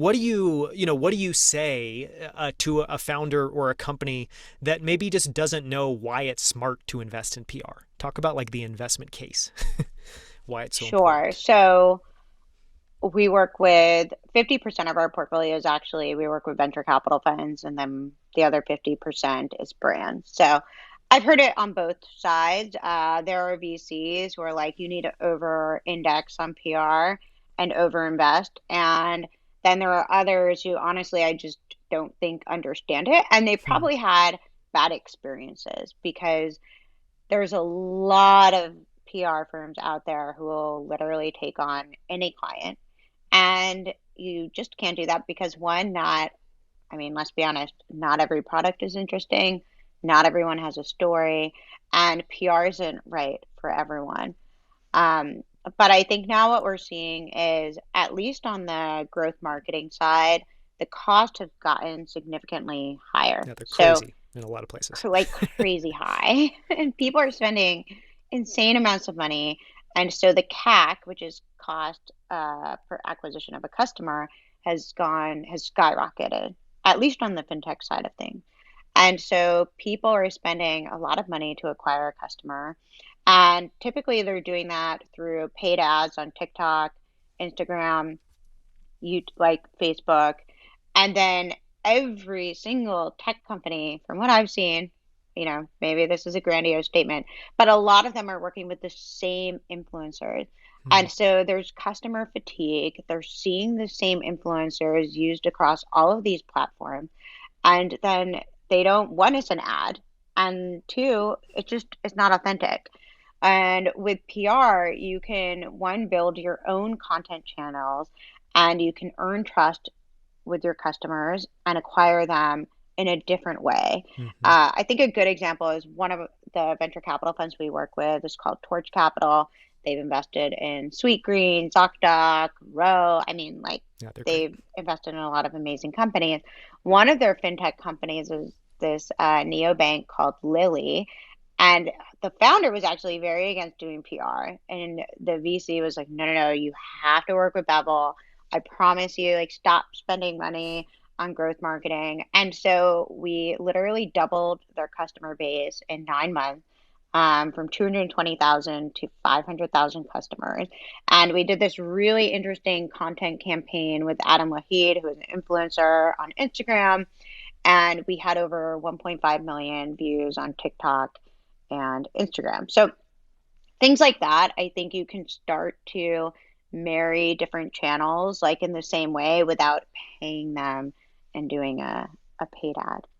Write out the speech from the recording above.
what do what do you say to a founder or a company that maybe just doesn't know why it's smart to invest in PR? Talk about like the investment case, why it's so Sure. important. So we work with 50% of our portfolios, actually, we work with venture capital funds, and then the other 50% is brands. So I've heard it on both sides. There are VCs who are like, you need to over index on PR and over invest. And then there are others who honestly, I just don't think understand it. And they Hmm. probably had bad experiences because there's a lot of PR firms out there who will literally take on any client. And you just can't do that because one, I mean, let's be honest, not every product is interesting. Not everyone has a story, and PR isn't right for everyone. Um, but I think now what we're seeing is, at least on the growth marketing side, the cost has gotten significantly higher. Yeah, they're So crazy in a lot of places. like crazy high, and people are spending insane amounts of money. And so the CAC, which is cost per acquisition of a customer, has skyrocketed, at least on the fintech side of things. And so people are spending a lot of money to acquire a customer. And typically they're doing that through paid ads on TikTok, Instagram, like Facebook. And then every single tech company, from what I've seen, maybe this is a grandiose statement, but a lot of them are working with the same influencers. Hmm. And so there's customer fatigue. They're seeing the same influencers used across all of these platforms. And then they don't, one, it's an ad, and two, it's not authentic. And with PR, you can, one, build your own content channels, and you can earn trust with your customers and acquire them in a different way. Hmm. I think a good example is one of the venture capital funds we work with is called Torch Capital. They've invested in Sweetgreen, ZocDoc, Row. I mean, like, Yeah, they're great. they've invested in a lot of amazing companies. One of their fintech companies is this neobank called Lily. And the founder was actually very against doing PR. And the VC was like, no, no, no, you have to work with Bevel. I promise you, like, stop spending money on growth marketing. And so we literally doubled their customer base in 9 months, from 220,000 to 500,000 customers. And we did this really interesting content campaign with Adam Wahid, who is an influencer on Instagram. And we had over 1.5 million views on TikTok and Instagram. So things like that, I think you can start to marry different channels like in the same way without paying them and doing a paid ad.